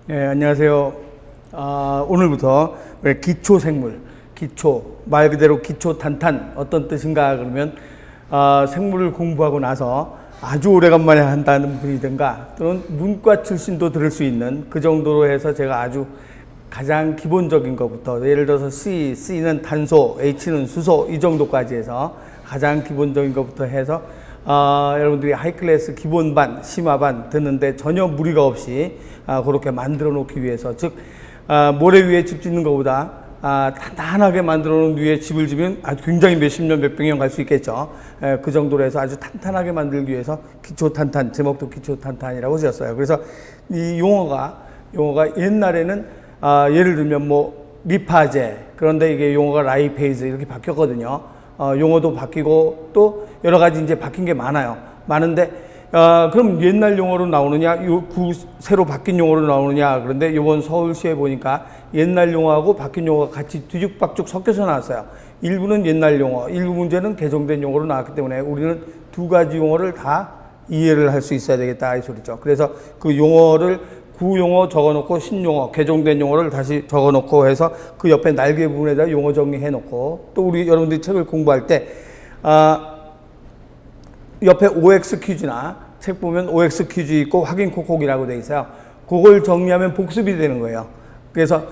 네, 안녕하세요. 오늘부터 기초생물, 말 그대로 기초 탄탄 어떤 뜻인가 그러면 생물을 공부하고 나서 아주 오래간만에 한다는 분이든가 또는 문과 출신도 들을 수 있는 그 정도로 해서 제가 아주 가장 기본적인 것부터 예를 들어서 C는 탄소, H는 수소 이 정도까지 해서 가장 기본적인 것부터 해서 여러분들이 하이클래스 기본반, 심화반 듣는데 전혀 무리가 없이 그렇게 만들어 놓기 위해서 즉 모래 위에 집 짓는 것보다 탄탄하게 만들어 놓은 위에 집을 지면 아주 굉장히 몇십 년, 몇백 년 갈 수 있겠죠. 그 정도로 해서 아주 탄탄하게 만들기 위해서 기초탄탄, 제목도 기초탄탄이라고 지었어요. 그래서 이 용어가 옛날에는 예를 들면 뭐 리파제, 그런데 이게 용어가 라이페이즈 이렇게 바뀌었거든요. 용어도 바뀌고 또 여러 가지 이제 바뀐 게 많은데 그럼 옛날 용어로 나오느냐, 새로 바뀐 용어로 나오느냐. 그런데 이번 서울시에 보니까 옛날 용어하고 바뀐 용어가 같이 뒤죽박죽 섞여서 나왔어요. 일부는 옛날 용어, 일부 문제는 개정된 용어로 나왔기 때문에 우리는 두 가지 용어를 다 이해를 할 수 있어야 되겠다 이 소리죠. 그래서 그 용어를 구용어 적어놓고 신용어, 개정된 용어를 다시 적어놓고 해서 그 옆에 날개 부분에다 용어 정리해놓고 또 우리 여러분들이 책을 공부할 때 옆에 OX 퀴즈나 책 보면 OX 퀴즈 있고 확인 콕콕이라고 돼 있어요. 그걸 정리하면 복습이 되는 거예요. 그래서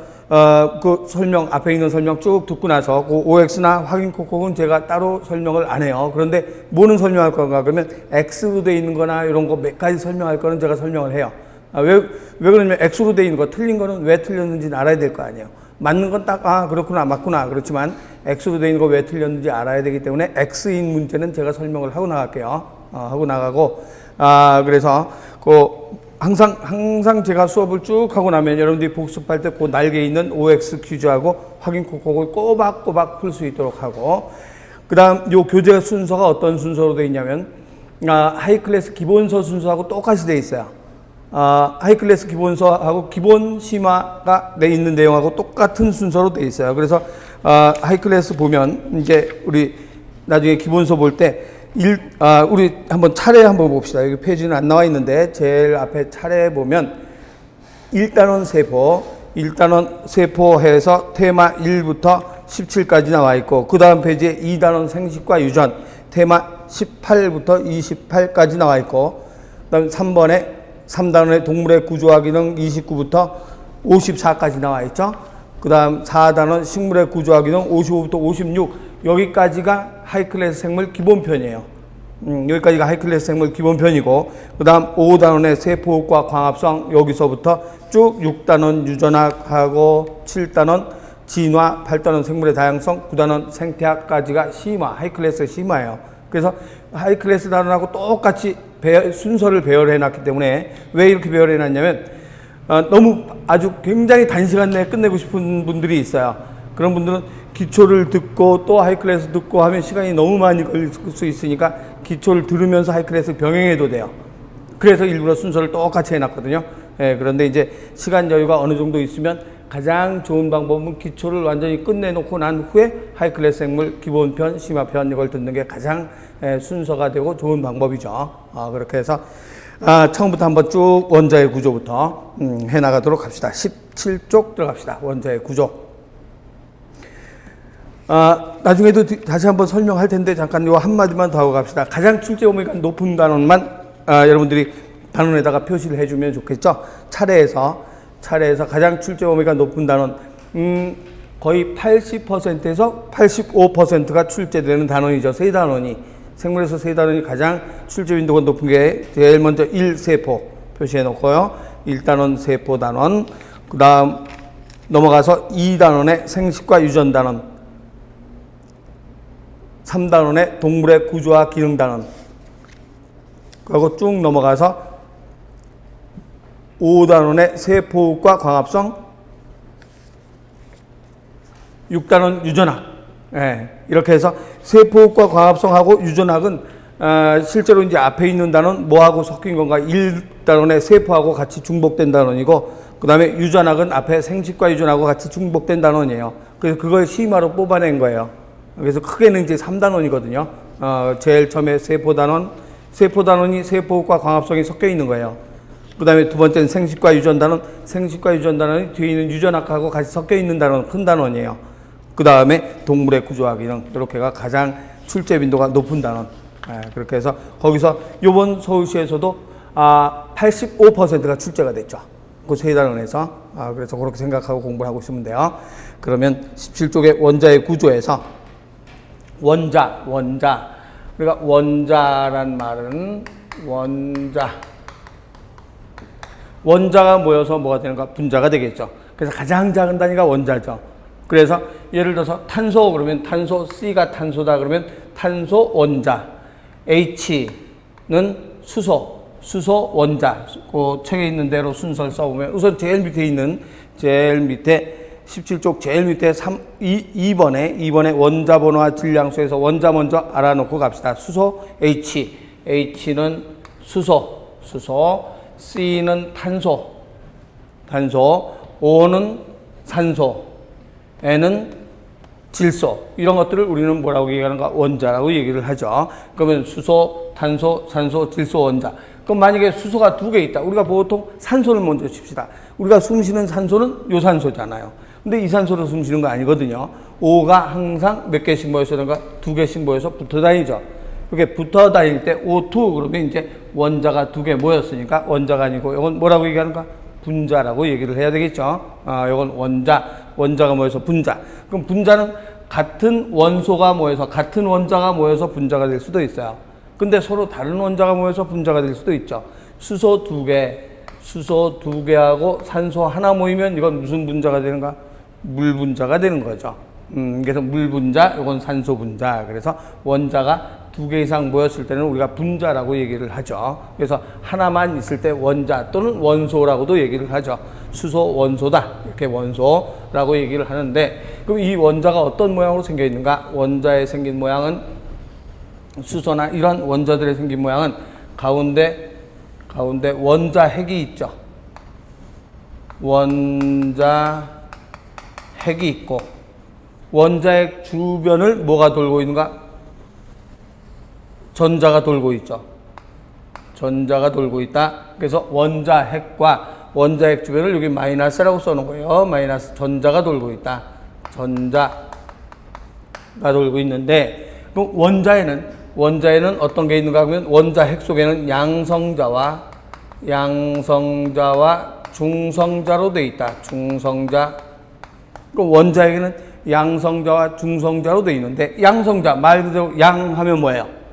그 설명, 앞에 있는 설명 쭉 듣고 나서 그 OX나 확인 콕콕은 제가 따로 설명을 안 해요. 그런데 뭐는 설명할 건가 그러면 X로 돼 있는 거나 이런 거 몇 가지 설명할 거는 제가 설명을 해요. 왜 그러냐면 X로 돼 있는 거 틀린 거는 왜 틀렸는지는 알아야 될 거 아니에요. 맞는 건 딱 그렇구나 맞구나 그렇지만 X로 돼 있는 거 왜 틀렸는지 알아야 되기 때문에 X인 문제는 제가 설명을 하고 나갈게요. 하고 나가고 그래서 항상 제가 수업을 쭉 하고 나면 여러분들이 복습할 때 그 날개에 있는 OX 퀴즈하고 확인 콕콕을 꼬박꼬박 풀 수 있도록 하고 그 다음 요 교재 순서가 어떤 순서로 돼 있냐면 하이클래스 기본서 순서하고 똑같이 돼 있어요. 하이클래스 기본서하고 기본 심화가 돼 있는 내용하고 똑같은 순서로 돼 있어요. 그래서 하이클래스 보면 이제 우리 나중에 기본서 볼 때 우리 한번 차례 한번 봅시다. 여기 페이지는 안 나와 있는데 제일 앞에 차례 보면 1단원 세포 해서 테마 1부터 17까지 나와 있고 그 다음 페이지에 2단원 생식과 유전 테마 18부터 28까지 나와 있고 그 다음 3단원의 동물의 구조와 기능 29부터 54까지 나와 있죠. 그 다음 4단원 식물의 구조와 기능 55부터 56 여기까지가 하이클래스 생물 기본편이에요. 여기까지가 하이클래스 생물 기본편이고 그 다음 5단원의 세포학과 광합성 여기서부터 쭉 6단원 유전학하고 7단원 진화, 8단원 생물의 다양성, 9단원 생태학까지가 심화, 하이클래스 심화예요. 그래서 하이클래스 단원하고 똑같이 순서를 배열해 놨기 때문에 왜 이렇게 배열해 놨냐면 너무 아주 굉장히 단시간 내에 끝내고 싶은 분들이 있어요. 그런 분들은 기초를 듣고 또 하이클래스 듣고 하면 시간이 너무 많이 걸릴 수 있으니까 기초를 들으면서 하이클래스 병행해도 돼요. 그래서 일부러 순서를 똑같이 해놨거든요. 그런데 이제 시간 여유가 어느 정도 있으면 가장 좋은 방법은 기초를 완전히 끝내놓고 난 후에 하이클래스 생물 기본편, 심화편 이걸 듣는 게 가장 순서가 되고 좋은 방법이죠. 그렇게 해서 처음부터 한번 쭉 원자의 구조부터 해나가도록 합시다. 17쪽 들어갑시다. 원자의 구조. 나중에도 다시 한번 설명할 텐데 잠깐 요 한마디만 더 하고 갑시다. 가장 출제 범위가 높은 단원만 여러분들이 단원에다가 표시를 해주면 좋겠죠. 차례에서 가장 출제 범위가 높은 단원 거의 80%에서 85%가 출제되는 단원이죠. 세 단원이 생물에서 세 단원이 가장 출제 빈도가 높은 게 제일 먼저 1세포 표시해 놓고요. 1단원 세포 단원 그 다음 넘어가서 2단원의 생식과 유전 단원 3단원의 동물의 구조와 기능 단원 그리고 쭉 넘어가서 5단원의 세포학과 광합성 6단원 유전학 이렇게 해서 세포학과 광합성하고 유전학은 실제로 이제 앞에 있는 단원 뭐하고 섞인 건가 1단원의 세포하고 같이 중복된 단원이고 그 다음에 유전학은 앞에 생식과 유전하고 같이 중복된 단원이에요. 그래서 그걸 심화로 뽑아낸 거예요. 그래서 크게는 이제 3단원이거든요. 제일 처음에 세포단원이 세포학과 광합성이 섞여 있는 거예요. 그 다음에 두 번째는 생식과 유전단원. 생식과 유전단원이 뒤에 있는 유전학하고 같이 섞여 있는 단원, 큰 단원이에요. 그 다음에 동물의 구조화 기능, 이렇게가 가장 출제 빈도가 높은 단원. 그렇게 해서 거기서 이번 서울시에서도 85%가 출제가 됐죠. 그 세 단원에서. 그래서 그렇게 생각하고 공부를 하고 있으면 돼요. 그러면 17쪽의 원자의 구조에서 원자. 그러니까 원자란 말은 원자가 모여서 뭐가 되는가? 분자가 되겠죠. 그래서 가장 작은 단위가 원자죠. 그래서 예를 들어서 탄소 그러면 탄소 C가 탄소다 그러면 탄소 원자. H는 수소 원자. 그 책에 있는 대로 순서를 써보면 우선 제일 밑에 17쪽 제일 밑에 2번에 원자 번호와 질량수에서 원자 먼저 알아놓고 갑시다. 수소 H는 수소, C는 탄소, O는 산소, N은 질소. 이런 것들을 우리는 뭐라고 얘기하는가? 원자라고 얘기를 하죠. 그러면 수소, 탄소, 산소, 질소, 원자. 그럼 만약에 수소가 두 개 있다. 우리가 보통 산소를 먼저 칩시다. 우리가 숨 쉬는 산소는 요산소잖아요. 근데 이산소로 숨 쉬는 거 아니거든요. O가 항상 몇 개씩 모여서 그런가? 두 개씩 모여서 붙어 다니죠. 이렇게 붙어 다닐 때 O2 그러면 이제 원자가 두 개 모였으니까 원자가 아니고 이건 뭐라고 얘기하는가? 분자라고 얘기를 해야 되겠죠. 이건 원자가 모여서 분자. 그럼 분자는 같은 원소가 모여서 같은 원자가 모여서 분자가 될 수도 있어요. 근데 서로 다른 원자가 모여서 분자가 될 수도 있죠. 수소 두 개하고 산소 하나 모이면 이건 무슨 분자가 되는가? 물 분자가 되는 거죠. 그래서 물 분자, 이건 산소 분자. 그래서 원자가 두 개 이상 모였을 때는 우리가 분자라고 얘기를 하죠. 그래서 하나만 있을 때 원자 또는 원소라고도 얘기를 하죠. 수소 원소다. 이렇게 원소라고 얘기를 하는데, 그럼 이 원자가 어떤 모양으로 생겨 있는가? 원자의 생긴 모양은 수소나 이런 원자들의 생긴 모양은 가운데 원자 핵이 있죠. 원자 핵이 있고 원자핵 주변을 뭐가 돌고 있는가? 전자가 돌고 있죠. 전자가 돌고 있다. 그래서 원자핵과 원자핵 주변을 여기 마이너스라고 써놓은 거예요. 마이너스. 전자가 돌고 있다. 전자가 돌고 있는데, 그럼 원자에는 어떤 게 있는가 하면 원자핵 속에는 양성자와 중성자로 돼 있다. 중성자. 그럼 원자에는 양성자와 중성자로 돼 있는데, 양성자 말 그대로 양 하면 뭐예요?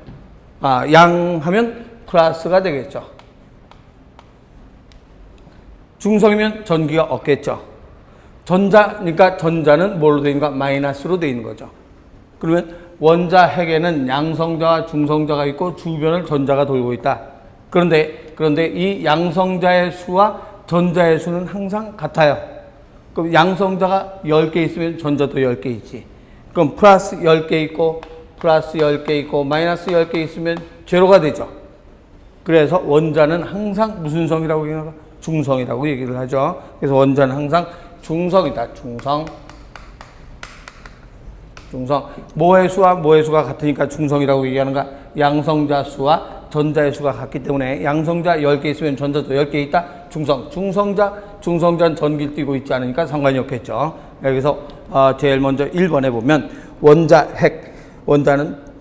양 하면 플러스가 되겠죠. 중성이면 전기가 없겠죠. 전자니까 전자는 뭘로 되어 있는가? 마이너스로 되어 있는 거죠. 그러면 원자 핵에는 양성자와 중성자가 있고 주변을 전자가 돌고 있다. 그런데 이 양성자의 수와 전자의 수는 항상 같아요. 그럼 양성자가 10개 있으면 전자도 10개 있지. 그럼 플러스 10개 있고 마이너스 10개 있으면 제로가 되죠. 그래서 원자는 항상 무슨 성이라고 얘기하나? 중성이라고 얘기를 하죠. 그래서 원자는 항상 중성이다. 중성. 뭐의 수와 뭐의 수가 같으니까 중성이라고 얘기하는가? 양성자 수와 전자의 수가 같기 때문에 양성자 10개 있으면 전자도 10개 있다. 중성자는 전기를 띠고 있지 않으니까 상관이 없겠죠. 여기서 제일 먼저 1번에 보면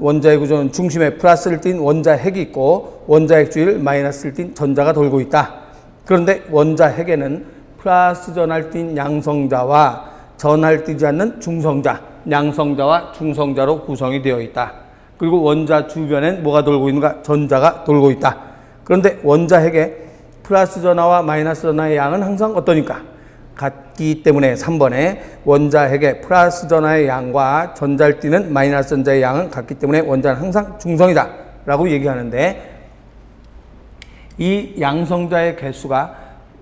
원자의 구조는 중심에 플러스를 띤 원자핵이 있고 원자핵 주위를 마이너스를 띤 전자가 돌고 있다. 그런데 원자핵에는 플러스 전하를 띤 양성자와 전하를 띠지 않는 중성자, 양성자와 중성자로 구성이 되어 있다. 그리고 원자 주변엔 뭐가 돌고 있는가? 전자가 돌고 있다. 그런데 원자핵의 플러스 전하와 마이너스 전하의 양은 항상 어떠니까? 같기 때문에 3번에 원자핵의 플러스 전하의 양과 전자를 띠는 마이너스 전자의 양은 같기 때문에 원자는 항상 중성이다 라고 얘기하는데, 이 양성자의 개수가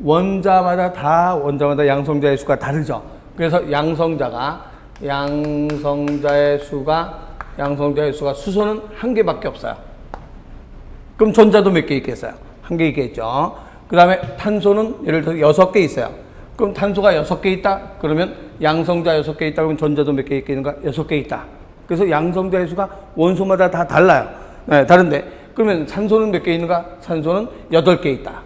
원자마다 양성자의 수가 다르죠. 그래서 양성자의 수가 수소는 한 개밖에 없어요. 그럼 전자도 몇 개 있겠어요? 한 개 있겠죠. 그 다음에 탄소는 예를 들어 6개 있어요. 그럼 탄소가 6개 있다? 그러면 양성자 6개 있다? 그러면 전자도 몇 개 있겠는가? 6개 있다. 그래서 양성자의 수가 원소마다 다 달라요. 네, 다른데. 그러면 산소는 몇 개 있는가? 산소는 8개 있다.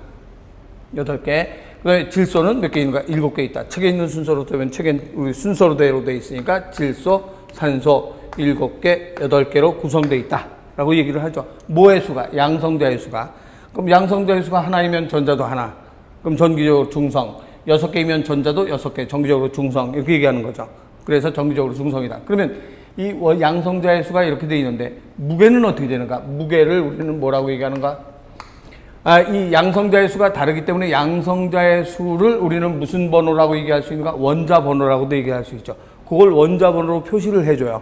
8개. 그다음에 질소는 몇 개 있는가? 7개 있다. 책에 있는 순서로 되면 책에 우리 순서로대로 돼 있으니까 질소, 산소 7개, 8개로 구성되어 있다. 라고 얘기를 하죠. 뭐의 수가? 양성자의 수가. 그럼 양성자의 수가 하나이면 전자도 하나. 그럼 전기적으로 중성. 6개이면 전자도 6개. 정기적으로 중성. 이렇게 얘기하는 거죠. 그래서 정기적으로 중성이다. 그러면 이 양성자의 수가 이렇게 되어 있는데 무게는 어떻게 되는가? 무게를 우리는 뭐라고 얘기하는가? 이 양성자의 수가 다르기 때문에 양성자의 수를 우리는 무슨 번호라고 얘기할 수 있는가? 원자 번호라고도 얘기할 수 있죠. 그걸 원자 번호로 표시를 해줘요.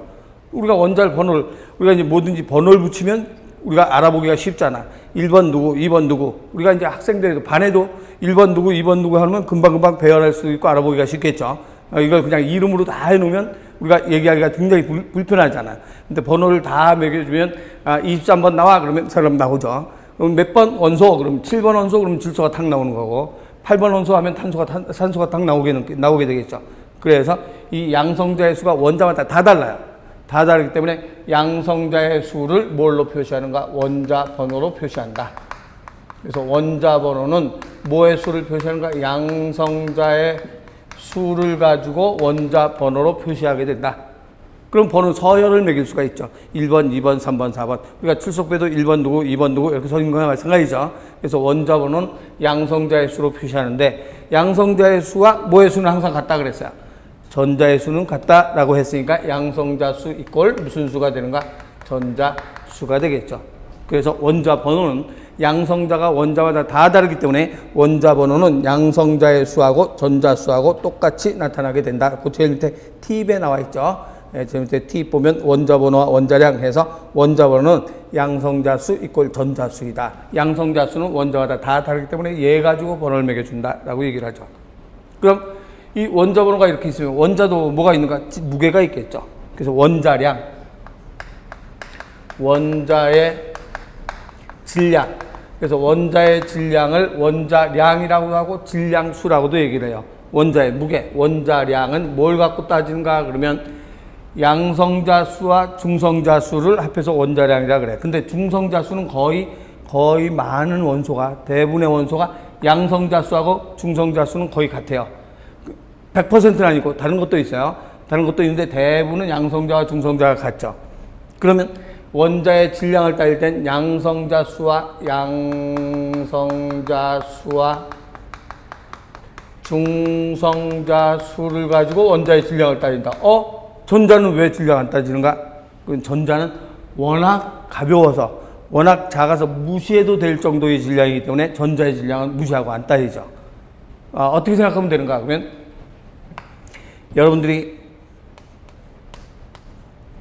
우리가 원자 번호를, 우리가 이제 뭐든지 번호를 붙이면 우리가 알아보기가 쉽잖아. 1번 누구, 2번 누구. 우리가 이제 학생들에도 반에도 1번 누구, 2번 누구 하면 금방금방 배열할 수도 있고 알아보기가 쉽겠죠. 이걸 그냥 이름으로 다 해놓으면 우리가 얘기하기가 굉장히 불편하잖아. 근데 번호를 다 매겨주면 23번 나와 그러면 사람 나오죠. 그럼 몇 번 원소 그러면 7번 원소 그러면 질소가 탁 나오는 거고 8번 원소 하면 산소가 탁 나오게 되겠죠. 그래서 이 양성자의 수가 원자마다 다 달라요. 다 다르기 때문에 양성자의 수를 뭘로 표시하는가? 원자 번호로 표시한다. 그래서 원자 번호는 뭐의 수를 표시하는가? 양성자의 수를 가지고 원자 번호로 표시하게 된다. 그럼 번호 서열을 매길 수가 있죠. 1번, 2번, 3번, 4번. 우리가 출석배도 1번 누구, 2번 누구 이렇게 서 있는 거나 마찬가지죠. 그래서 원자 번호는 양성자의 수로 표시하는데 양성자의 수와 뭐의 수는 항상 같다 그랬어요. 전자의 수는 같다라고 했으니까 양성자 수 이꼴 무슨 수가 되는가? 전자수가 되겠죠. 그래서 원자 번호는 양성자가 원자마다 다 다르기 때문에 원자 번호는 양성자의 수하고 전자수하고 똑같이 나타나게 된다. 그 제일 밑에 팁에 나와 있죠. 제일 밑에 팁 보면 원자 번호와 원자량 해서 원자 번호는 양성자 수 이꼴 전자수이다. 양성자 수는 원자마다 다 다르기 때문에 얘 가지고 번호를 매겨준다라고 얘기를 하죠. 그럼 이 원자 번호가 이렇게 있으면 원자도 뭐가 있는가? 무게가 있겠죠. 그래서 원자량, 원자의 질량. 그래서 원자의 질량을 원자량이라고 하고 질량수라고도 얘기를 해요. 원자의 무게, 원자량은 뭘 갖고 따지는가? 그러면 양성자 수와 중성자 수를 합해서 원자량이라 그래. 근데 중성자 수는 거의 많은 원소가, 대부분의 원소가 양성자 수하고 중성자 수는 거의 같아요. 100%는 아니고 다른 것도 있어요. 다른 것도 있는데 대부분은 양성자와 중성자가 같죠. 그러면 원자의 질량을 따질 땐 양성자 수와 중성자 수를 가지고 원자의 질량을 따진다. 전자는 왜 질량 안 따지는가? 전자는 워낙 가벼워서, 워낙 작아서 무시해도 될 정도의 질량이기 때문에 전자의 질량은 무시하고 안 따지죠. 어떻게 생각하면 되는가? 그러면 여러분들이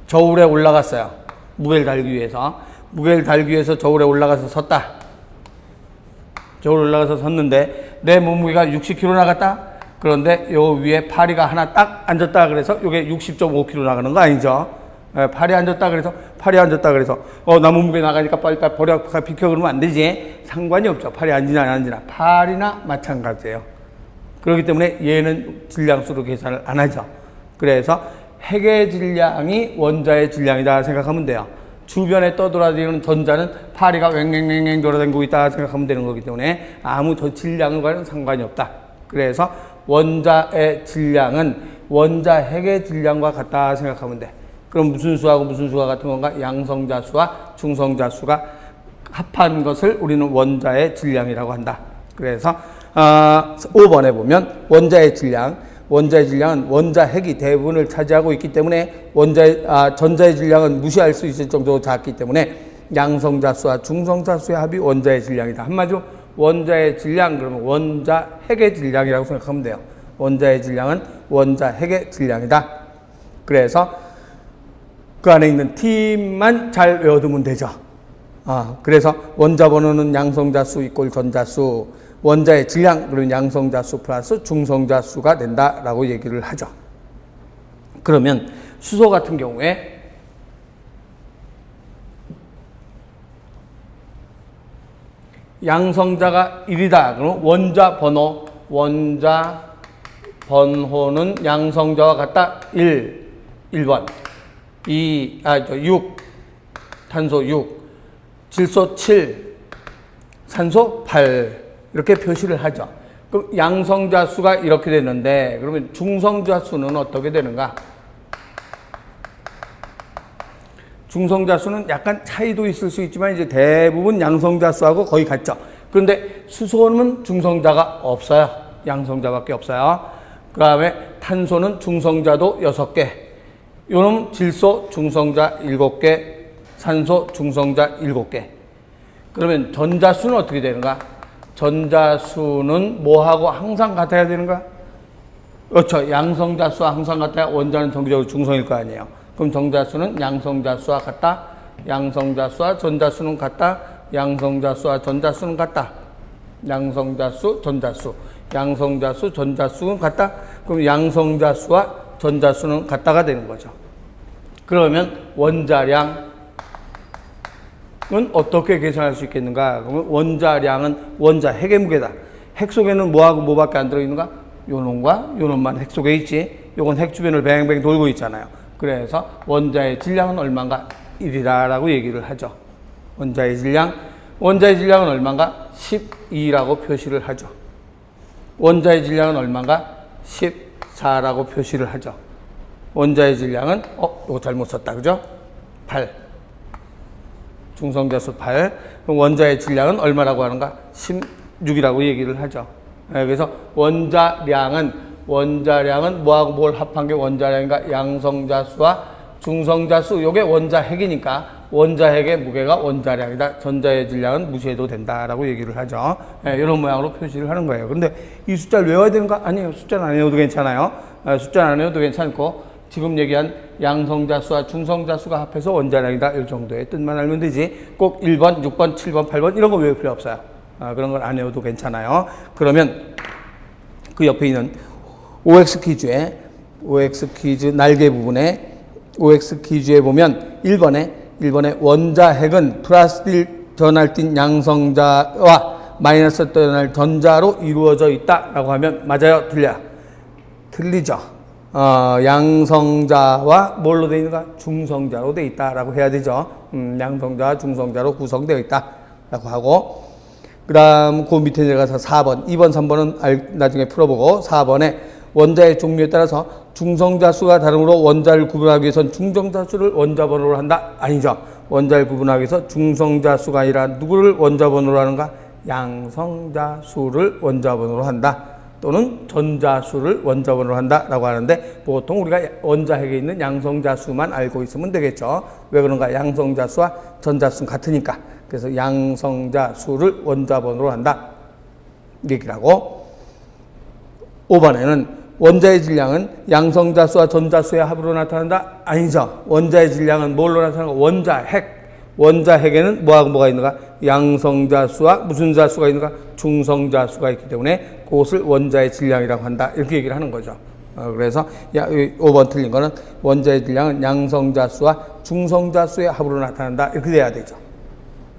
저울에 올라갔어요. 무게를 달기 위해서 저울에 올라가서 섰다. 저울에 올라가서 섰는데 내 몸무게가 60kg 나갔다. 그런데 요 위에 파리가 하나 딱 앉았다 그래서 요게 60.5kg 나가는 거 아니죠? 파리 앉았다 그래서 나 몸무게 나가니까 빨리 버려 비켜 그러면 안 되지. 상관이 없죠. 팔이 앉으나 안 앉으나. 팔이나 마찬가지예요. 그렇기 때문에 얘는 질량수로 계산을 안 하죠. 그래서 핵의 질량이 원자의 질량이다 생각하면 돼요. 주변에 떠돌아다니는 전자는 파리가 왱왱왱 돌아다니고 있다 생각하면 되는 거기 때문에 아무 질량과는 상관이 없다. 그래서 원자의 질량은 원자 핵의 질량과 같다 생각하면 돼. 그럼 무슨 수하고 무슨 수가 같은 건가? 양성자 수와 중성자 수가 합한 것을 우리는 원자의 질량이라고 한다. 그래서 5번에 보면 원자의 질량은 원자 핵이 대부분을 차지하고 있기 때문에 전자의 질량은 무시할 수 있을 정도로 작기 때문에 양성자 수와 중성자 수의 합이 원자의 질량이다. 한마디로 원자의 질량 그러면 원자 핵의 질량이라고 생각하면 돼요. 원자의 질량은 원자 핵의 질량이다. 그래서 그 안에 있는 T만 잘 외워두면 되죠. 그래서 원자 번호는 양성자 수 이꼴 전자수, 원자의 질량 그러면 양성자 수 플러스 중성자 수가 된다라고 얘기를 하죠. 그러면 수소 같은 경우에 양성자가 1이다. 그럼 원자 번호는 양성자와 같다. 1번. 6. 탄소 6. 질소 7. 산소 8. 이렇게 표시를 하죠. 그럼 양성자수가 이렇게 되는데 그러면 중성자수는 어떻게 되는가? 중성자수는 약간 차이도 있을 수 있지만 이제 대부분 양성자수하고 거의 같죠. 그런데 수소는 중성자가 없어요. 양성자밖에 없어요. 그 다음에 탄소는 중성자도 6개. 요놈 질소 중성자 7개, 산소 중성자 7개. 그러면 전자수는 어떻게 되는가? 전자수는 뭐하고 항상 같아야 되는가? 그렇죠. 양성자수와 항상 같아야 원자는 정기적으로 중성일 거 아니에요. 그럼 정자수는 양성자수와 같다. 양성자수와 전자수는 같다. 양성자수와 전자수는 같다. 양성자수, 전자수. 양성자수, 전자수는 같다. 그럼 양성자수와 전자수는 같다가 되는 거죠. 그러면 원자량은 어떻게 계산할 수 있겠는가? 그러면 원자량은 원자, 핵의 무게다. 핵 속에는 뭐하고 뭐밖에 안 들어있는가? 요놈과 요놈만 핵 속에 있지. 요건 핵 주변을 뱅뱅 돌고 있잖아요. 그래서 원자의 질량은 얼마인가? 1이라고 얘기를 하죠. 원자의 질량은 얼마인가? 12라고 표시를 하죠. 원자의 질량은 얼마인가? 14라고 표시를 하죠. 원자의 질량은 이거 잘못 썼다. 그죠? 8. 중성자수 8. 그럼 원자의 질량은 얼마라고 하는가? 16이라고 얘기를 하죠. 그래서 원자량은 뭐하고 뭘 합한 게 원자량인가? 양성자수와 중성자수. 요게 원자핵이니까 원자핵의 무게가 원자량이다. 전자의 질량은 무시해도 된다라고 얘기를 하죠. 이런 모양으로 표시를 하는 거예요. 근데 이 숫자를 외워야 되는가? 아니에요. 숫자는 안 외워도 괜찮아요. 숫자는 안 외워도 괜찮고 지금 얘기한 양성자수와 중성자수가 합해서 원자량이다. 이 정도의 뜻만 알면 되지. 꼭 1번, 6번, 7번, 8번 이런 거 외울 필요 없어요. 그런 걸 안 외워도 괜찮아요. 그러면 그 옆에 있는 OX 퀴즈 날개 부분에 OX 퀴즈에 보면 1번에 원자핵은 플러스 전할진 양성자와 마이너스 전할 전자로 이루어져 있다라고 하면 맞아요? 틀려요? 틀리죠. 양성자와 뭘로 되어 있는가? 중성자로 되어 있다라고 해야 되죠. 양성자와 중성자로 구성되어 있다라고 하고 그 다음 그 밑에 내려가서 4번, 2번, 3번은 나중에 풀어보고 4번에 원자의 종류에 따라서 중성자 수가 다르므로 원자를 구분하기 위해서는 중성자 수를 원자번호로 한다? 아니죠. 원자를 구분하기 위해서 중성자 수가 아니라 누구를 원자번호로 하는가? 양성자 수를 원자번호로 한다. 또는 전자수를 원자번호로 한다라고 하는데 보통 우리가 원자핵에 있는 양성자수만 알고 있으면 되겠죠. 왜 그런가? 양성자수와 전자수는 같으니까. 그래서 양성자수를 원자번호로 한다. 얘기를 하고 5번에는 원자의 질량은 양성자수와 전자수의 합으로 나타난다? 아니죠. 원자의 질량은 뭘로 나타나는가? 원자핵. 원자핵에는 뭐하고 뭐가 있는가? 양성자수와 무슨 자수가 있는가? 중성자수가 있기 때문에 그것을 원자의 질량이라고 한다. 이렇게 얘기를 하는 거죠. 그래서 5번 틀린 거는 원자의 질량은 양성자수와 중성자수의 합으로 나타난다. 이렇게 돼야 되죠.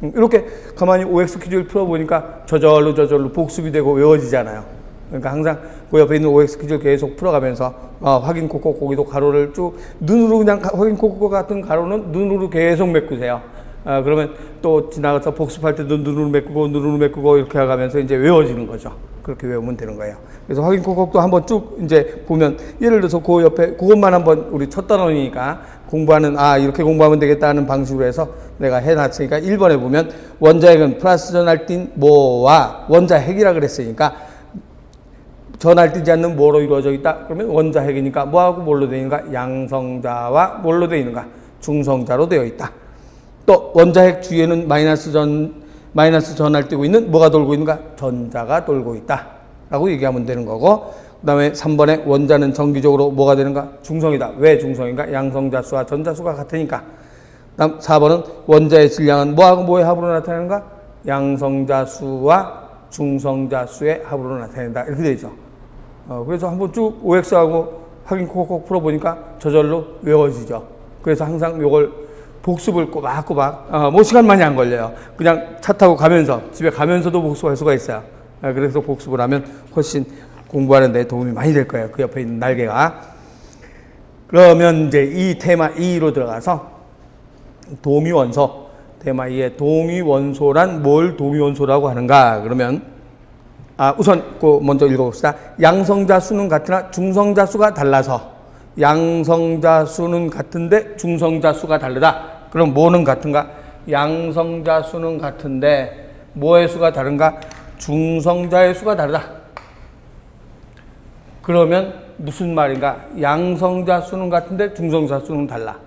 이렇게 가만히 OX 퀴즈를 풀어보니까 저절로 복습이 되고 외워지잖아요. 그러니까 항상 그 옆에 있는 OX 퀴즈를 계속 풀어가면서 확인 콕콕 거기도 가로를 쭉 눈으로 그냥 확인 콕콕 같은 가로는 눈으로 계속 메꾸세요. 그러면 또 지나가서 복습할 때도 눈으로 메꾸고 이렇게 하면서 이제 외워지는 거죠. 그렇게 외우면 되는 거예요. 그래서 확인 콕콕도 한번 쭉 이제 보면 예를 들어서 그 옆에 그것만 한번 우리 첫 단원이니까 공부하는 이렇게 공부하면 되겠다 하는 방식으로 해서 내가 해놨으니까 1번에 보면 원자핵은 플러스 전할진 뭐와 원자핵이라 그랬으니까 전할지지 않는 뭐로 이루어져 있다? 그러면 원자핵이니까 뭐하고 뭘로 되어 있는가? 양성자와 뭘로 되어 있는가? 중성자로 되어 있다. 또 원자핵 주위에는 마이너스 전할되고 있는 뭐가 돌고 있는가? 전자가 돌고 있다. 라고 얘기하면 되는 거고 그 다음에 3번에 원자는 정기적으로 뭐가 되는가? 중성이다. 왜 중성인가? 양성자수와 전자수가 같으니까. 그 다음 4번은 원자의 질량은 뭐하고 뭐의 합으로 나타나는가? 양성자수와 중성자수의 합으로 나타낸다. 이렇게 되죠. 그래서 한번 쭉 OX하고 확인 콕콕 풀어보니까 저절로 외워지죠. 그래서 항상 이걸 복습을 꼬박꼬박, 뭐 시간 많이 안 걸려요. 그냥 차 타고 가면서, 집에 가면서도 복습할 수가 있어요. 그래서 복습을 하면 훨씬 공부하는 데 도움이 많이 될 거예요. 그 옆에 있는 날개가. 그러면 이제 이 테마 2로 들어가서 동위원소, 테마 2의 동위원소란 뭘 동위원소라고 하는가? 그러면 우선 먼저 읽어봅시다. 양성자 수는 같으나 중성자 수가 달라서. 양성자 수는 같은데 중성자 수가 다르다. 그럼 뭐는 같은가? 양성자 수는 같은데 뭐의 수가 다른가? 중성자의 수가 다르다. 그러면 무슨 말인가? 양성자 수는 같은데 중성자 수는 달라.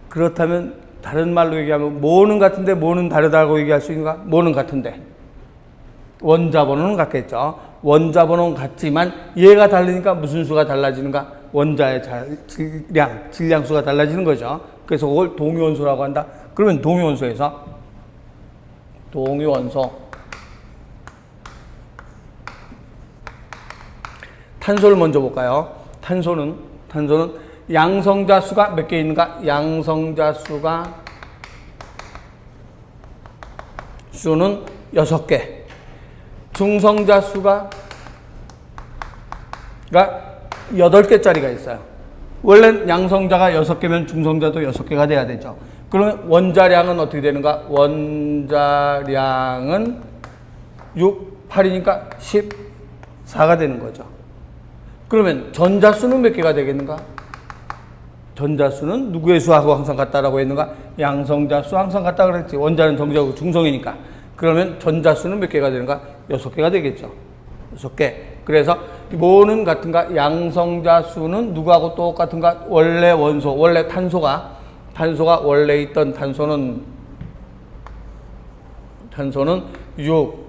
그렇다면 다른 말로 얘기하면 뭐는 같은데 뭐는 다르다고 얘기할 수 있는가? 뭐는 같은데 원자 번호는 같겠죠. 원자 번호는 같지만 얘가 다르니까 무슨 수가 달라지는가? 원자의 질량수가 달라지는 거죠. 그래서 그걸 동위원소라고 한다. 그러면 동위원소에서 동위원소 탄소를 먼저 볼까요? 탄소는 양성자 수가 몇 개 있는가? 양성자 수는 6개. 중성자 수가 8개짜리가 있어요. 원래 양성자가 6개면 중성자도 6개가 돼야 되죠. 그러면 원자량은 어떻게 되는가? 원자량은 6, 8이니까 14가 되는 거죠. 그러면 전자수는 몇 개가 되겠는가? 전자수는 누구의 수하고 항상 같다라고 했는가? 양성자수 항상 같다 그랬지. 원자는 정자고 중성이니까. 그러면 전자수는 몇 개가 되는가? 6개가 되겠죠. 6개. 그래서 뭐는 같은가? 양성자수는 누구하고 똑같은가? 원래 원소, 원래 탄소가 원래 있던 탄소는 6,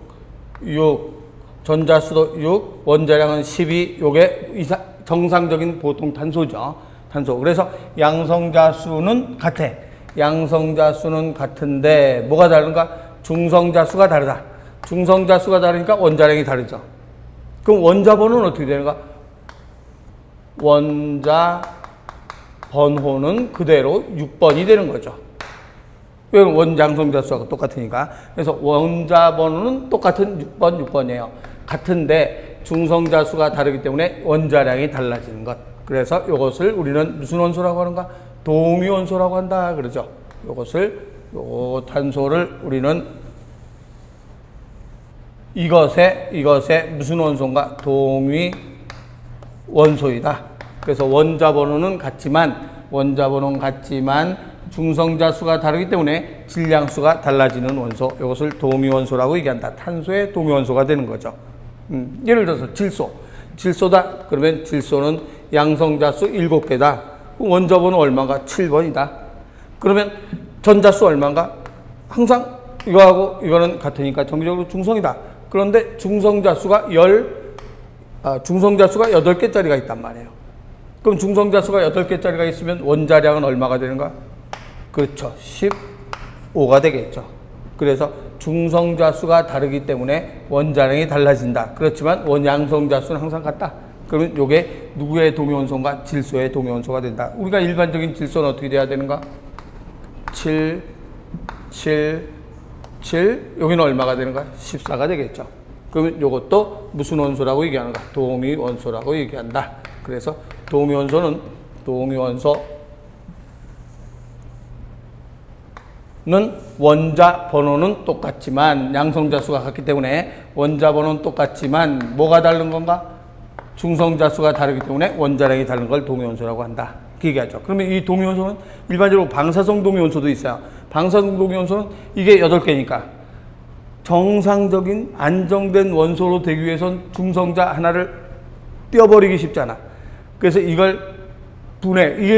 전자수도 6, 원자량은 12, 요게 정상적인 보통 탄소죠. 탄소. 그래서 양성자수는 같아. 양성자수는 같은데 뭐가 다른가? 중성자수가 다르다. 중성자수가 다르니까 원자량이 다르죠. 그럼 원자 번호는 어떻게 되는가? 원자 번호는 그대로 6번이 되는 거죠. 왜? 양성자수하고 똑같으니까. 그래서 원자 번호는 똑같은 6번이에요. 같은데 중성자수가 다르기 때문에 원자량이 달라지는 것. 그래서 이것을 우리는 무슨 원소라고 하는가? 동위원소라고 한다 그러죠. 요 탄소를 우리는 이것에 무슨 원소인가? 동위원소이다. 그래서 원자 번호는 같지만 중성자수가 다르기 때문에 질량수가 달라지는 원소. 이것을 동위원소라고 얘기한다. 탄소의 동위원소가 되는 거죠. 예를 들어서 질소다. 그러면 질소는 양성자수 7개다. 원자 번호 얼마인가? 7번이다. 그러면 전자수 얼마인가? 항상 이거하고 이거는 같으니까 정기적으로 중성이다. 그런데 중성자수가 8개짜리가 있단 말이에요. 그럼 중성자수가 8개짜리가 있으면 원자량은 얼마가 되는가? 그렇죠. 15가 되겠죠. 그래서 중성자수가 다르기 때문에 원자량이 달라진다. 그렇지만 양성자수는 항상 같다. 그러면 이게 누구의 동위원소인가? 질소의 동위원소가 된다. 우리가 일반적인 질소는 어떻게 돼야 되는가? 7, 여기는 얼마가 되는가? 14가 되겠죠. 그러면 이것도 무슨 원소라고 얘기하는가? 동위원소라고 얘기한다. 그래서 동위원소는 원자 번호는 똑같지만 양성자수가 같기 때문에 원자 번호는 똑같지만 뭐가 다른 건가? 중성자수가 다르기 때문에 원자량이 다른 걸 동위원소라고 한다. 그 얘기하죠. 그러면 이 동위원소는 일반적으로 방사성 동위원소도 있어요. 방사성 동위원소는 이게 8개니까 정상적인 안정된 원소로 되기 위해선 중성자 하나를 떼어버리기 쉽잖아. 그래서 이게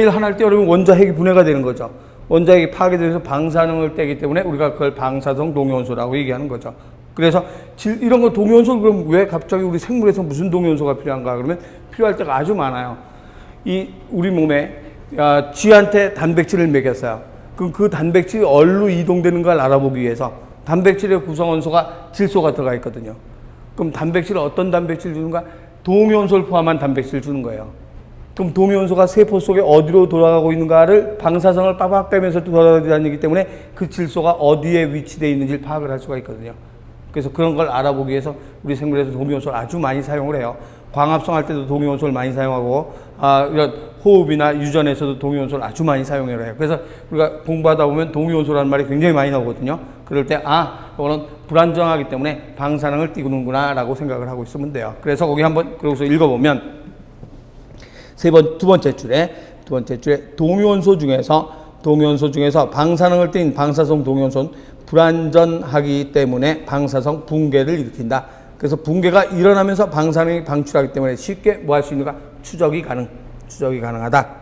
하나를 떼어버리면 원자핵이 분해가 되는 거죠. 원자핵이 파괴되면서 방사능을 떼기 때문에 우리가 그걸 방사성 동위원소라고 얘기하는 거죠. 그래서 이런 거 동위원소, 그럼 왜 갑자기 우리 생물에서 무슨 동위원소가 필요한가? 그러면 필요할 때가 아주 많아요. 우리 몸에 쥐한테 단백질을 먹였어요. 그럼 그 단백질이 어디로 이동되는 걸 알아보기 위해서 단백질의 구성원소가 질소가 들어가 있거든요. 그럼 단백질을 어떤 단백질을 주는가? 동위원소를 포함한 단백질을 주는 거예요. 그럼 동위원소가 세포 속에 어디로 돌아가고 있는가를 방사성을 빠박 빼면서 돌아다니기 때문에 그 질소가 어디에 위치되어 있는지를 파악을 할 수가 있거든요. 그래서 그런 걸 알아보기 위해서 우리 생물에서 동위원소를 아주 많이 사용을 해요. 광합성 할 때도 동위원소를 많이 사용하고 이런 호흡이나 유전에서도 동위원소를 아주 많이 사용을 해요. 그래서 우리가 공부하다 보면 동위원소라는 말이 굉장히 많이 나오거든요. 그럴 때 이거는 불안정하기 때문에 방사능을 띠는구나 라고 생각을 하고 있으면 돼요. 그래서 거기 한번 그러고서 읽어보면 두 번째 줄에 동위원소 중에서 방사능을 띤 방사성 동위원소는 불안전하기 때문에 방사성 붕괴를 일으킨다. 그래서 붕괴가 일어나면서 방사능이 방출하기 때문에 쉽게 뭐 할 수 있는가? 추적이 가능하다.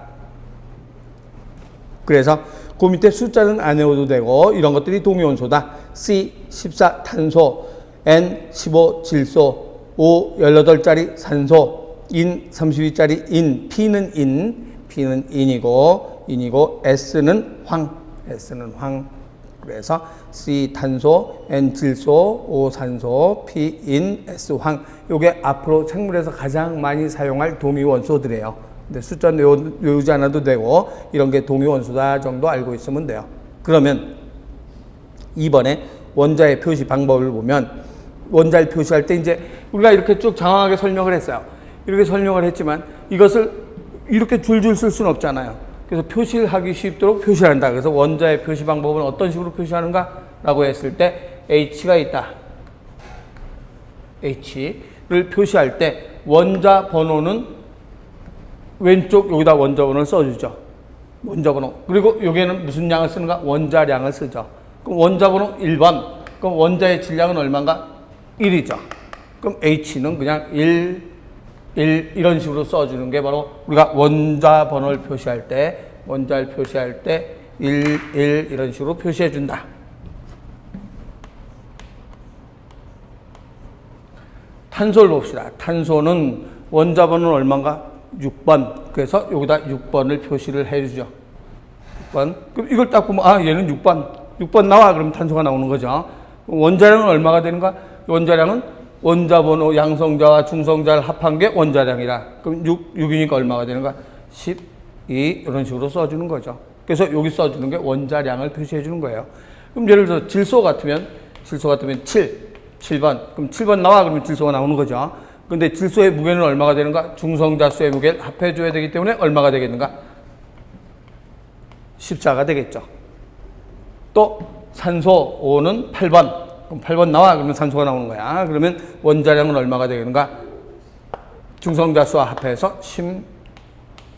그래서 그 밑에 숫자는 안 외워도 되고 이런 것들이 동위원소다. C14 탄소, N15 질소, O 18짜리 산소, 인 32짜리 인, P는 인이고 S는 황. 그래서 C 탄소, N 질소, O 산소, P 인, S 황. 요게 앞으로 생물에서 가장 많이 사용할 동위원소들이에요. 근데 숫자는 외우지 않아도 되고 이런 게 동위원소다 정도 알고 있으면 돼요. 그러면 이번에 원자의 표시 방법을 보면 원자를 표시할 때 이제 우리가 이렇게 쭉 장황하게 설명을 했어요. 이렇게 설명을 했지만 이것을 이렇게 줄줄 쓸 수는 없잖아요. 그래서 표시를 하기 쉽도록 표시를 한다. 그래서 원자의 표시 방법은 어떤 식으로 표시하는가? 라고 했을 때 H가 있다. H를 표시할 때 원자 번호는 왼쪽 여기다 원자 번호를 써주죠. 원자 번호. 그리고 여기에는 무슨 양을 쓰는가? 원자량을 쓰죠. 그럼 원자 번호 1번. 그럼 원자의 질량은 얼마인가? 1이죠. 그럼 H는 그냥 1 이런 식으로 써주는 게 바로 우리가 원자 번호를 표시할 때 1 이런 식으로 표시해 준다. 탄소를 봅시다. 탄소는 원자 번호는 얼마인가? 6번. 그래서 여기다 6번을 표시를 해주죠. 6번. 그럼 이걸 딱 보면 얘는 6번 나와. 그럼 탄소가 나오는 거죠. 원자량은 얼마가 되는가? 원자량은 원자 번호 양성자와 중성자를 합한 게 원자량이라. 그럼 6이니까 얼마가 되는가? 12 이런 식으로 써주는 거죠. 그래서 여기 써주는 게 원자량을 표시해 주는 거예요. 그럼 예를 들어 질소 같으면 7번. 그럼 7번 나와. 그러면 질소가 나오는 거죠. 근데 질소의 무게는 얼마가 되는가? 중성자수의 무게를 합해줘야 되기 때문에 얼마가 되겠는가? 14가 되겠죠. 또 산소 5는 8번. 그럼 8번 나와. 그러면 산소가 나오는 거야. 그러면 원자량은 얼마가 되겠는가? 중성자수와 합해서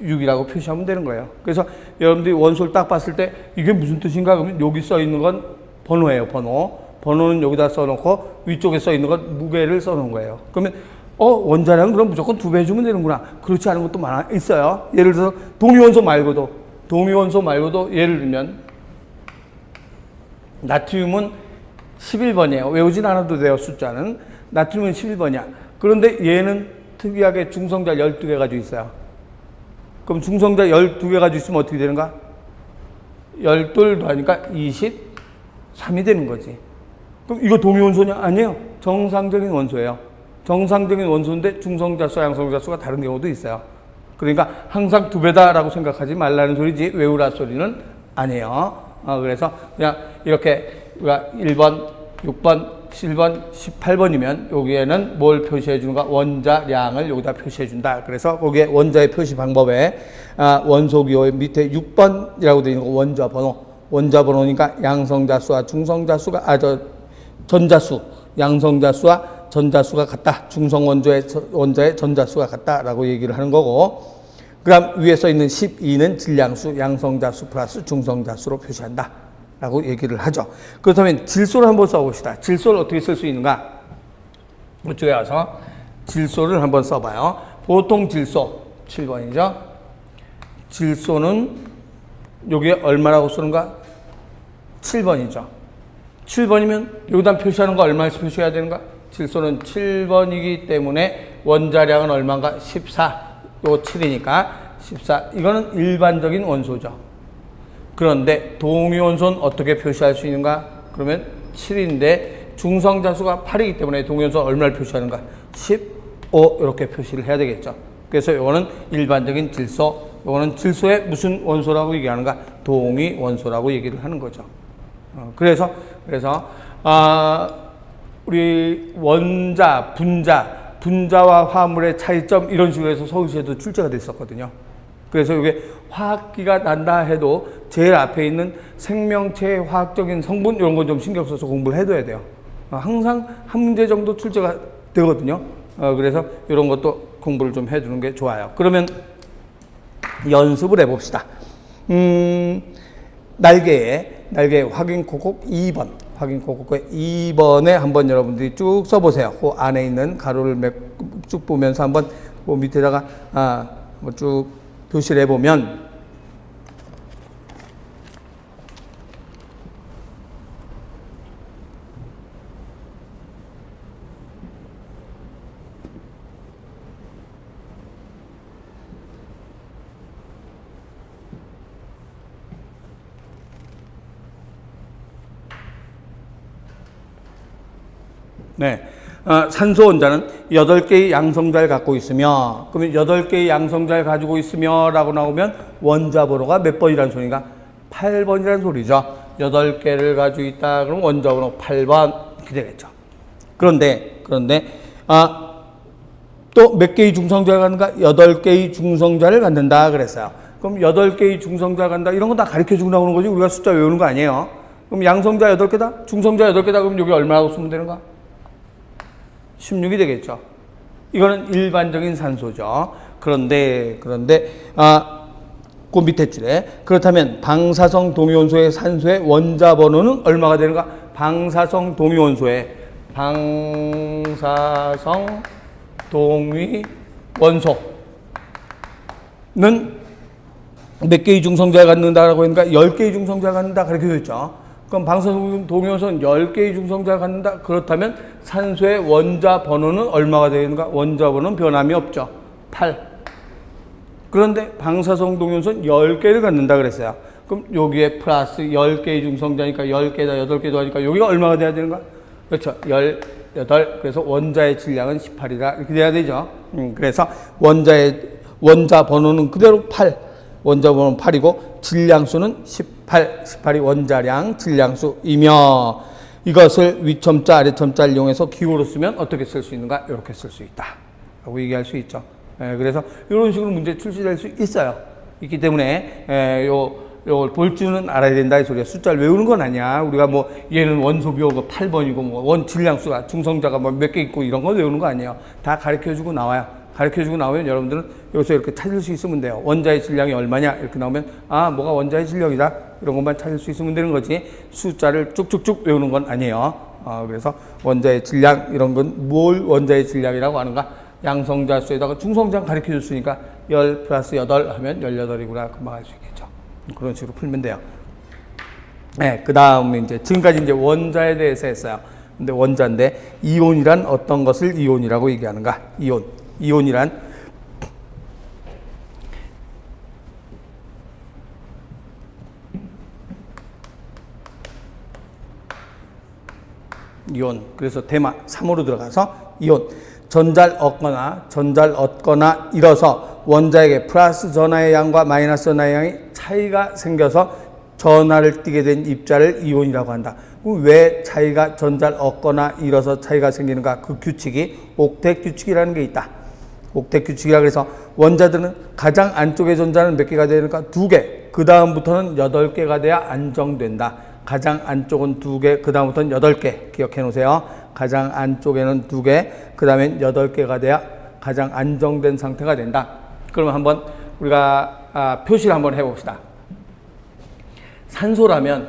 16이라고 표시하면 되는 거예요. 그래서 여러분들이 원소를 딱 봤을 때 이게 무슨 뜻인가? 그러면 여기 써 있는 건 번호예요. 번호는 여기다 써놓고 위쪽에 써 있는 건 무게를 써놓은 거예요. 그러면 원자량은 그럼 무조건 2배 주면 되는구나. 그렇지 않은 것도 있어요. 예를 들어서 동위원소 말고도 예를 들면 나트륨은 11번이에요. 외우진 않아도 돼요. 숫자는. 나트륨은 11번이야. 그런데 얘는 특이하게 중성자 12개 가지고 있어요. 그럼 중성자 12개 가지고 있으면 어떻게 되는가? 12를 더하니까 23이 되는 거지. 그럼 이거 동위원소냐? 아니에요. 정상적인 원소예요. 정상적인 원소인데 중성자수와 양성자수가 다른 경우도 있어요. 그러니까 항상 2배다라고 생각하지 말라는 소리지 외우라 소리는 아니에요. 그래서 그냥 이렇게 우리가 1번, 6번, 7번, 18번이면 여기에는 뭘 표시해 주는가? 원자량을 여기다 표시해 준다. 그래서 거기에 원자의 표시 방법에 원소기호 밑에 6번이라고 되어 있는 거 원자 번호니까 양성자수와 중성자수가 전자수, 양성자수와 전자수가 같다. 중성 원자의 전자수가 같다라고 얘기를 하는 거고, 그 다음 위에 써 있는 12는 질량수, 양성자수 플러스 중성자수로 표시한다. 라고 얘기를 하죠. 그렇다면 질소를 한번 써봅시다. 질소를 어떻게 쓸 수 있는가? 이쪽에 와서 질소를 한번 써봐요. 보통 질소 7번이죠. 질소는 여기에 얼마라고 쓰는가? 7번이죠. 7번이면 여기다 표시하는 거 얼마에서 표시해야 되는가? 질소는 7번이기 때문에 원자량은 얼마인가? 14. 요 7이니까 14. 이거는 일반적인 원소죠. 그런데 동위원소는 어떻게 표시할 수 있는가? 그러면 7인데 중성자수가 8이기 때문에 동위원소 얼마를 표시하는가? 15 이렇게 표시를 해야 되겠죠. 그래서 이거는 일반적인 질소, 이거는 질소의 무슨 원소라고 얘기하는가? 동위원소라고 얘기를 하는 거죠. 그래서 우리 원자, 분자와 화합물의 차이점 이런 식으로 해서 서울시에도 출제가 됐었거든요. 그래서 이게 화학기가 난다 해도 제일 앞에 있는 생명체의 화학적인 성분 이런 건 좀 신경 써서 공부를 해둬야 돼요. 항상 한 문제 정도 출제가 되거든요. 그래서 이런 것도 공부를 좀 해주는 게 좋아요. 그러면 연습을 해봅시다. 날개 확인 콕콕 2번. 확인 콕콕의 2번에 한번 여러분들이 쭉 써보세요. 그 안에 있는 가로를 쭉 보면서 한번 그 밑에다가 뭐 쭉 표시를 해보면 네. 산소 원자는 8개의 양성자를 갖고 있으며, 그러면 8개의 양성자를 가지고 있으며 라고 나오면 원자 번호가 몇 번이라는 소리인가? 8번이라는 소리죠. 8개를 가지고 있다. 그럼 원자 번호 8번. 이렇게 되겠죠. 그런데, 또 몇 개의 중성자를 갖는가? 8개의 중성자를 갖는다. 그랬어요. 그럼 8개의 중성자를 갖는다. 이런 거 다 가르쳐 주고 나오는 거지. 우리가 숫자 외우는 거 아니에요. 그럼 양성자 8개다? 중성자 8개다? 그럼 여기 얼마라고 쓰면 되는가? 16이 되겠죠. 이거는 일반적인 산소죠. 그런데 그 밑에 줄에 그렇다면 방사성 동위원소의 산소의 원자 번호는 얼마가 되는가? 방사성 동위원소는 몇 개의 중성자를 갖는다라고 했는가? 10개의 중성자를 갖는다 가르쳐 줬죠. 그럼 방사성 동위원소는 10개의 중성자를 갖는다. 그렇다면 산소의 원자 번호는 얼마가 되는가? 원자 번호는 변함이 없죠. 8. 그런데 방사성 동위원소는 10개를 갖는다 그랬어요. 그럼 여기에 플러스 10개의 중성자니까 10개다 8개도 하니까 여기가 얼마가 돼야 되는가? 그렇죠. 18. 그래서 원자의 질량은 18이다. 이렇게 돼야 되죠. 그래서 원자 번호는 그대로 8. 원자 번호는 8이고 질량수는 18이 원자량 질량수이며 이것을 위첨자 아래첨자를 이용해서 기호로 쓰면 어떻게 쓸 수 있는가? 이렇게 쓸 수 있다 라고 얘기할 수 있죠. 그래서 이런 식으로 문제 출시될 수 있어요. 있기 때문에 요걸 볼 줄은 알아야 된다 이 소리야. 숫자를 외우는 건 아니야. 우리가 뭐 얘는 원소 비호가 8번이고 뭐 원 질량수가 중성자가 뭐 몇 개 있고 이런 거 외우는 거 아니에요. 다 가르쳐주고 나와요. 가르쳐주고 나오면 여러분들은 여기서 이렇게 찾을 수 있으면 돼요. 원자의 질량이 얼마냐 이렇게 나오면 뭐가 원자의 질량이다 이런 것만 찾을 수 있으면 되는 거지 숫자를 쭉쭉쭉 외우는 건 아니에요. 그래서 원자의 질량 이런 건 뭘 원자의 질량이라고 하는가? 양성자 수에다가 중성자 가르쳐 줬으니까 10 플러스 8 하면 18이구나 금방 알 수 있겠죠. 그런 식으로 풀면 돼요. 네, 그 다음에 지금까지 원자에 대해서 했어요. 근데 원자인데 이온이란 어떤 것을 이온이라고 얘기하는가? 이온이란 이온. 그래서 대마 3으로 들어가서 이온. 전자를 얻거나 잃어서 원자에게 플러스 전하의 양과 마이너스 전하의 양이 차이가 생겨서 전하를 띠게 된 입자를 이온이라고 한다. 왜 차이가 전자를 얻거나 잃어서 차이가 생기는가? 그 규칙이 옥텟 규칙이라는 게 있다. 옥텟 규칙이라 그래서 원자들은 가장 안쪽의 전자는 몇 개가 되는가? 2개. 그 다음부터는 8개가 돼야 안정된다. 가장 안쪽은 2개, 그 다음부터는 8개. 기억해 놓으세요. 가장 안쪽에는 2개, 그 다음엔 8개가 돼야 가장 안정된 상태가 된다. 그러면 한번 우리가 표시를 한번 해봅시다. 산소라면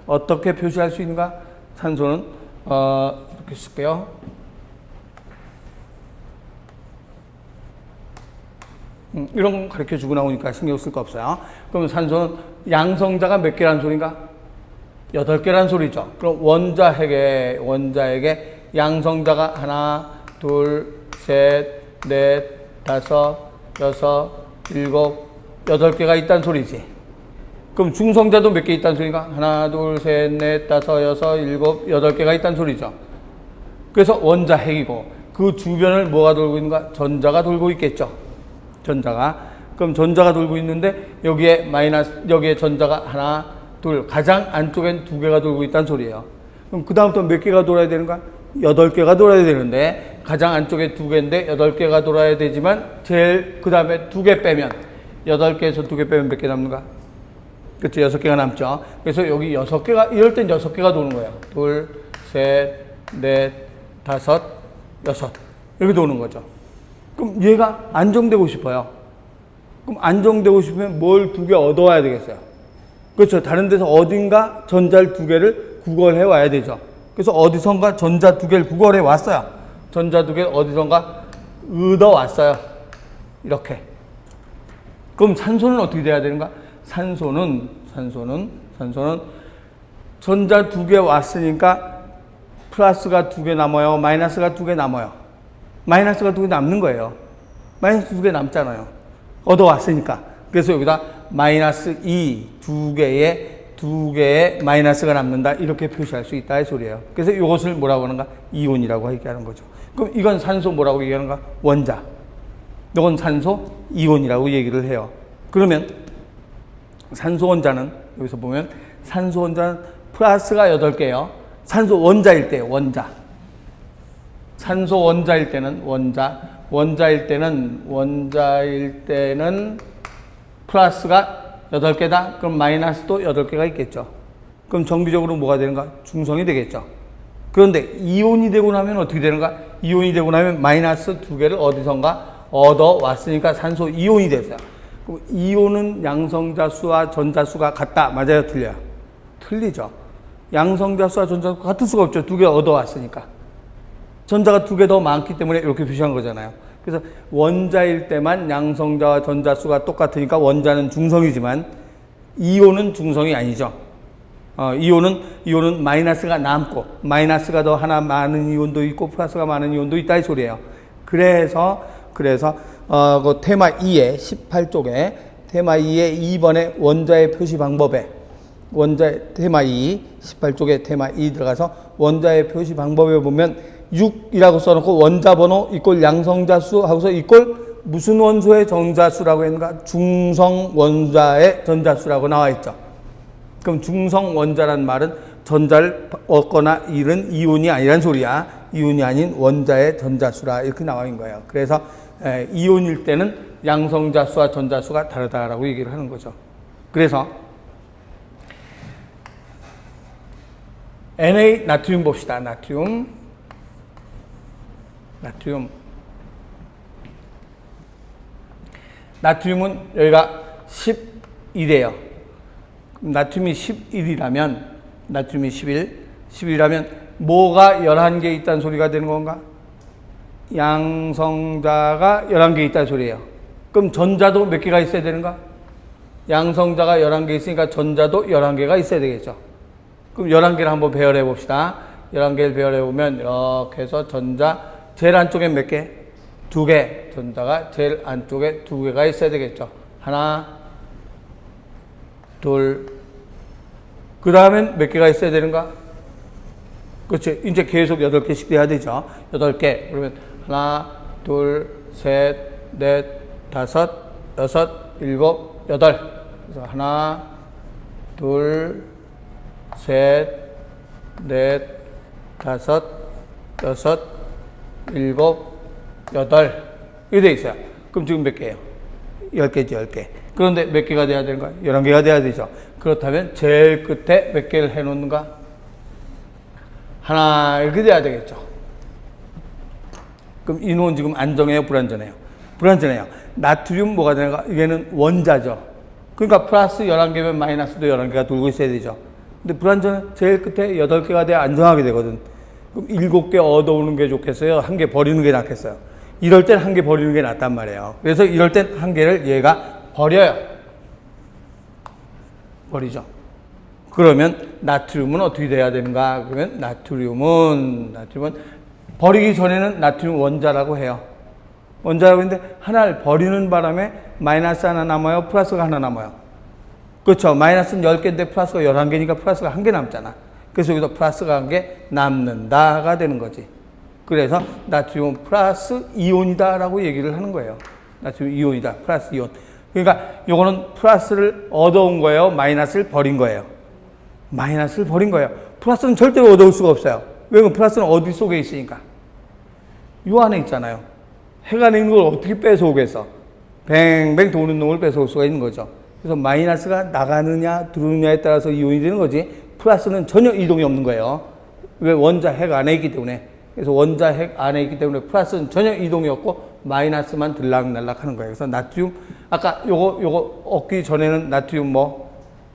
어떻게 표시할 수 있는가? 산소는 이렇게 쓸게요. 이런 건 가르쳐 주고 나오니까 신경 쓸 거 없어요. 그러면 산소는 양성자가 몇 개라는 소린가? 8개라는 소리죠. 그럼 원자에게 양성자가 하나, 둘, 셋, 넷, 다섯, 여섯, 일곱, 8개가 있다는 소리지. 그럼 중성자도 몇 개 있다는 소리인가? 하나, 둘, 셋, 넷, 다섯, 여섯, 일곱, 8개가 있다는 소리죠. 그래서 원자 핵이고 그 주변을 뭐가 돌고 있는가? 전자가 돌고 있겠죠. 그럼 전자가 돌고 있는데 여기에 전자가 하나, 둘, 가장 안쪽엔 2개가 돌고 있다는 소리예요. 그럼 그 다음부터 몇 개가 돌아야 되는가? 8개가 돌아야 되는데 가장 안쪽에 2개인데 8개가 돌아야 되지만 제일 그 다음에 2개 빼면 8개에서 2개 빼면 몇 개 남는가? 그렇죠. 6개가 남죠. 그래서 여기 6개가, 이럴 땐 6개가 도는 거예요. 둘, 셋, 넷, 다섯, 여섯. 이렇게 도는 거죠. 그럼 얘가 안정되고 싶어요. 그럼 안정되고 싶으면 뭘 2개 얻어와야 되겠어요. 그렇죠. 다른 데서 어딘가 전자를 2개를 구걸해 와야 되죠. 그래서 어디선가 전자 2개를 구걸해 왔어요. 전자 2개를 어디선가 얻어 왔어요. 이렇게. 그럼 산소는 어떻게 돼야 되는가? 산소는 전자 2개 왔으니까 플러스가 2개 남아요. 마이너스가 2개 남아요. 마이너스가 2개 남는 거예요. 마이너스 2개 남잖아요. 얻어왔으니까. 그래서 여기다 마이너스 2, 2개의 마이너스가 남는다. 이렇게 표시할 수 있다. 이 소리예요. 그래서 이것을 뭐라고 하는가? 이온이라고 얘기하는 거죠. 그럼 이건 산소 뭐라고 얘기하는가? 원자. 이건 산소 이온이라고 얘기를 해요. 그러면 산소 원자는, 여기서 보면 산소 원자는 플러스가 8개예요. 산소 원자일 때, 원자. 산소 원자일 때는 원자일 때는 플러스가 8개다. 그럼 마이너스도 8개가 있겠죠. 그럼 정비적으로 뭐가 되는가? 중성이 되겠죠. 그런데 이온이 되고 나면 어떻게 되는가? 이온이 되고 나면 마이너스 2개를 어디선가 얻어왔으니까 산소 이온이 됐어요. 그럼 이온은 양성자 수와 전자 수가 같다. 맞아요? 틀려요? 틀리죠. 양성자 수와 전자 수가 같을 수가 없죠. 2개 얻어왔으니까. 전자가 2개 더 많기 때문에 이렇게 표시한 거잖아요. 그래서 원자일 때만 양성자와 전자 수가 똑같으니까 원자는 중성이지만 이온은 중성이 아니죠. 이온은 마이너스가 남고, 마이너스가 더 하나 많은 이온도 있고 플러스가 많은 이온도 있다 이 소리예요. 그래서 그 테마 2의 18쪽에 테마 2의 2번의 원자의 표시 방법에 테마 2 18쪽에 테마 2 들어가서 원자의 표시 방법에 보면 6이라고 써놓고 원자 번호 이꼴 양성자 수 하고서 이꼴 무슨 원소의 전자수라고 했는가? 중성 원자의 전자수라고 나와 있죠. 그럼 중성 원자란 말은 전자를 얻거나 잃은 이온이 아니란 소리야. 이온이 아닌 원자의 전자수라 이렇게 나와 있는 거예요. 그래서 이온일 때는 양성자 수와 전자 수가 다르다라고 얘기를 하는 거죠. 그래서 Na 나트륨 봅시다. 나트륨 나트륨은 여기가 11이에요. 나트륨이 11이라면 뭐가 11개 있다는 소리가 되는 건가? 양성자가 11개 있다는 소리예요. 그럼 전자도 몇 개가 있어야 되는가? 양성자가 11개 있으니까 전자도 11개가 있어야 되겠죠. 그럼 11개를 한번 배열해 봅시다. 11개를 배열해 보면 이렇게 해서 전자 제일 안쪽에 몇 개? 2개. 전자가 제일 안쪽에 2개가 있어야 되겠죠. 하나, 둘. 그 다음엔 몇 개가 있어야 되는가? 그렇지. 이제 계속 8개씩 돼야 되죠. 8개. 그러면 하나, 둘, 셋, 넷, 다섯, 여섯, 일곱, 여덟. 그래서 하나, 둘, 셋, 넷, 다섯, 여섯, 일곱, 여덟. 이렇게 돼 있어요. 그럼 지금 몇 개예요? 10개죠, 10개. 그런데 몇 개가 돼야 되는가? 11개가 돼야 되죠. 그렇다면 제일 끝에 몇 개를 해 놓는가? 하나, 이렇게 돼야 되겠죠. 그럼 이놈은 지금 안정해요, 불안정해요? 불안정해요. 나트륨 뭐가 되는가? 얘는 원자죠. 그러니까 플러스 11개면 마이너스도 11개가 돌고 있어야 되죠. 근데 불안정은 제일 끝에 8개가 돼야 안정하게 되거든. 그럼 7개 얻어오는 게 좋겠어요? 1개 버리는 게 낫겠어요? 이럴 땐 1개 버리는 게 낫단 말이에요. 그래서 이럴 땐 1개를 얘가 버려요. 버리죠. 그러면 나트륨은 어떻게 돼야 되는가? 그러면 나트륨은 버리기 전에는 나트륨 원자라고 해요. 원자라고 했는데 하나를 버리는 바람에 마이너스 하나 남아요? 플러스가 하나 남아요? 그렇죠. 마이너스는 10개인데 플러스가 11개니까 플러스가 1개 남잖아. 그래서 여기서 플러스가 1개 남는다가 되는 거지. 그래서 나트륨은 플러스 이온이다라고 얘기를 하는 거예요. 나트륨 이온이다. 플러스 이온. 그러니까 요거는 플러스를 얻어온 거예요? 마이너스를 버린 거예요? 마이너스를 버린 거예요. 플러스는 절대로 얻어올 수가 없어요. 왜냐면 플러스는 어디 속에 있으니까. 요 안에 있잖아요. 해가 있는 걸 어떻게 뺏어오겠어? 뱅뱅 도는 놈을 뺏어올 수가 있는 거죠. 그래서 마이너스가 나가느냐 들어오느냐에 따라서 이온이 되는 거지. 플러스는 전혀 이동이 없는 거예요. 왜? 원자 핵 안에 있기 때문에. 그래서 원자 핵 안에 있기 때문에 플러스는 전혀 이동이 없고 마이너스만 들락날락 하는 거예요. 그래서 나트륨, 아까 요거 얻기 전에는 나트륨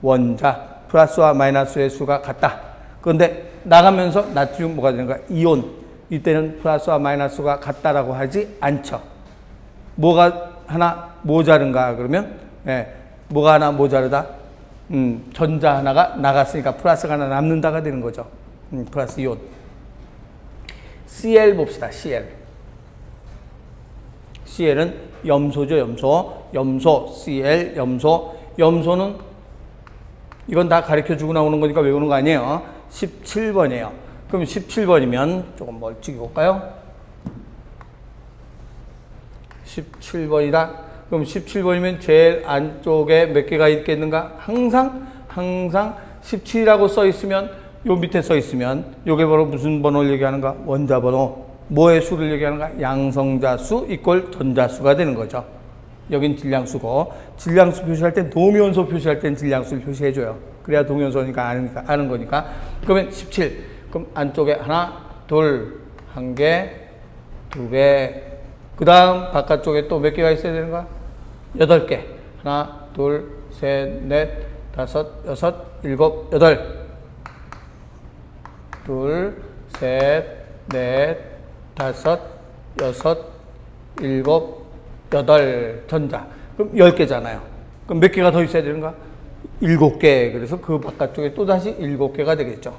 원자, 플러스와 마이너스의 수가 같다. 그런데 나가면서 나트륨 뭐가 되는 거야? 이온. 이때는 플러스와 마이너스가 같다라고 하지 않죠. 뭐가 하나 모자른가? 그러면, 뭐가 하나 모자르다? 전자 하나가 나갔으니까 플러스가 하나 남는다가 되는 거죠. 플러스 이온. Cl 봅시다. Cl은 염소죠. 염소, Cl, 염소는 이건 다 가르쳐 주고 나오는 거니까 외우는 거 아니에요. 17번이에요. 그럼 17번이면 조금 멀찍이 볼까요? 17번이다. 그럼 17번이면 제일 안쪽에 몇 개가 있겠는가? 항상 17이라고 써 있으면, 요 밑에 써 있으면, 요게 바로 무슨 번호를 얘기하는가? 원자 번호. 뭐의 수를 얘기하는가? 양성자 수 이꼴 전자수가 되는 거죠. 여긴 질량수고, 질량수 표시할 땐 동위원소 표시할 땐 질량수를 표시해줘요. 그래야 동위원소니까 아는 거니까. 그러면 17. 그럼 안쪽에 하나, 둘, 한 개, 두 개. 그 다음 바깥쪽에 또 몇 개가 있어야 되는가? 8개. 하나, 둘, 셋, 넷, 다섯, 여섯, 일곱, 여덟. 둘, 셋, 넷, 다섯, 여섯, 일곱, 여덟 전자. 그럼 10개잖아요. 그럼 몇 개가 더 있어야 되는가? 7개. 그래서 그 바깥쪽에 또다시 7개가 되겠죠.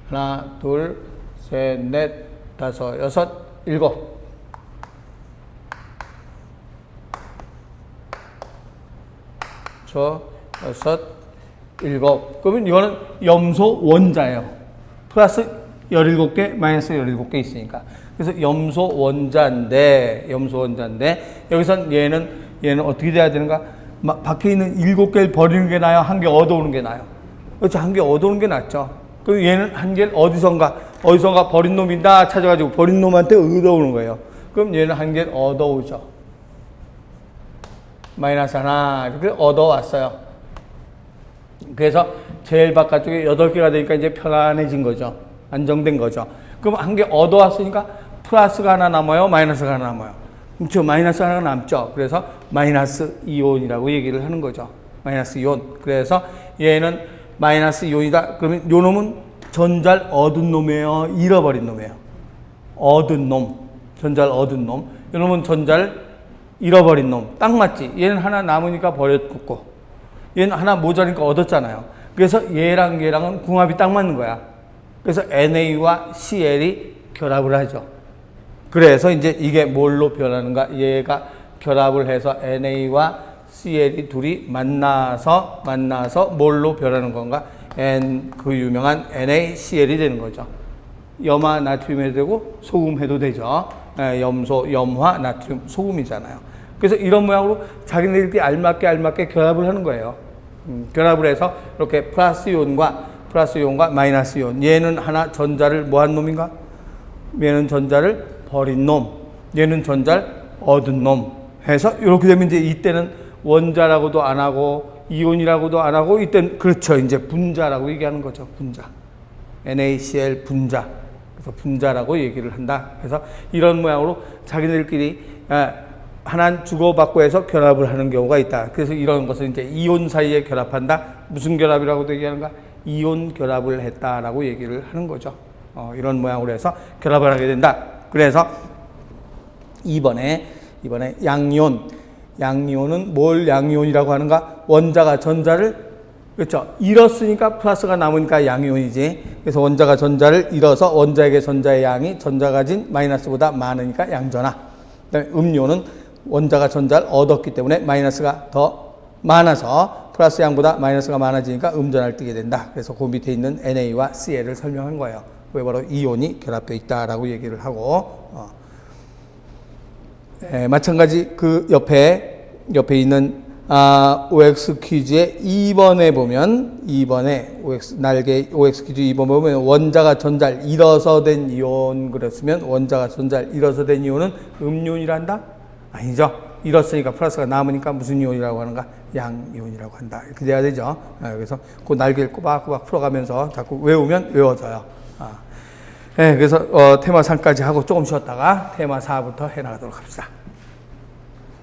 하나, 둘, 셋, 넷, 다섯, 여섯, 일곱. 여섯, 일곱. 그러면 이거는 염소 원자예요. 플러스 17개, 마이너스 17개 있으니까. 그래서 염소 원자인데, 여기선 얘는 어떻게 돼야 되는가? 밖에 있는 7개를 버리는 게 나아요? 한 개 얻어오는 게 나아요? 그렇죠. 한 개 얻어오는 게 낫죠. 그럼 얘는 한 개를 어디선가 버린 놈이다 찾아가지고 버린 놈한테 얻어오는 거예요. 그럼 얘는 한 개를 얻어오죠. 마이너스 하나, 이렇게 얻어왔어요. 그래서 제일 바깥쪽에 8개가 되니까 이제 편안해진 거죠. 안정된 거죠. 그럼 한 개 얻어왔으니까 플러스가 하나 남아요? 마이너스가 하나 남아요? 그렇죠. 마이너스 하나가 남죠. 그래서 마이너스 이온이라고 얘기를 하는 거죠. 마이너스 이온. 그래서 얘는 마이너스 이온이다. 그러면 요 놈은 전자를 얻은 놈이에요? 잃어버린 놈이에요? 얻은 놈. 전자를 얻은 놈. 요 놈은 전자를 잃어버린 놈. 딱 맞지? 얘는 하나 남으니까 버렸고, 얘는 하나 모자라니까 얻었잖아요. 그래서 얘랑은 궁합이 딱 맞는 거야. 그래서 NA와 CL이 결합을 하죠. 그래서 이제 이게 뭘로 변하는가? 얘가 결합을 해서 NA와 CL이 둘이 만나서 뭘로 변하는 건가? 그 유명한 NaCl이 되는 거죠. 염화 나트륨 해도 되고 소금 해도 되죠. 염소, 염화, 나트륨, 소금이잖아요. 그래서 이런 모양으로 자기네들끼리 알맞게 결합을 하는 거예요. 결합을 해서 이렇게 플러스 이온과 마이너스 이온. 얘는 하나 전자를 뭐한 놈인가? 얘는 전자를 버린 놈. 얘는 전자를 얻은 놈. 해서 이렇게 되면 이제 이때는 원자라고도 안 하고 이온이라고도 안 하고 이때는 그렇죠. 이제 분자라고 얘기하는 거죠. 분자. NaCl 분자. 그래서 분자라고 얘기를 한다. 그래서 이런 모양으로 자기들끼리 하나 주고받고 해서 결합을 하는 경우가 있다. 그래서 이런 것을 이제 이온 사이에 결합한다. 무슨 결합이라고도 얘기하는가? 이온 결합을 했다라고 얘기를 하는 거죠. 이런 모양으로 해서 결합을 하게 된다. 그래서 이번에 양이온은 뭘 양이온이라고 하는가? 원자가 전자를 그렇죠. 잃었으니까 플러스가 남으니까 양이온이지. 그래서 원자가 전자를 잃어서 원자에게 전자의 양이 전자가 가진 마이너스보다 많으니까 양전하. 그다음에 음료는 원자가 전자를 얻었기 때문에 마이너스가 더 많아서 플러스 양보다 마이너스가 많아지니까 음전하를 띠게 된다. 그래서 그 밑에 있는 NA와 CL을 설명한 거예요. 왜 바로 이온이 결합되어 있다라고 얘기를 하고 마찬가지 그 옆에 있는 OX 퀴즈의 2번에 보면 2번에 OX 퀴즈 2번 보면 원자가 전자를 잃어서 된 이온 그랬으면 원자가 전자를 잃어서 된 이온은 음료이란다? 아니죠. 잃었으니까 플러스가 남으니까 무슨 이온이라고 하는가? 양이온이라고 한다. 이렇게 돼야 되죠. 그래서 그 날개를 꼬박꼬박 풀어가면서 자꾸 외우면 외워져요. 그래서 테마 3까지 하고 조금 쉬었다가 테마 4부터 해나가도록 합시다.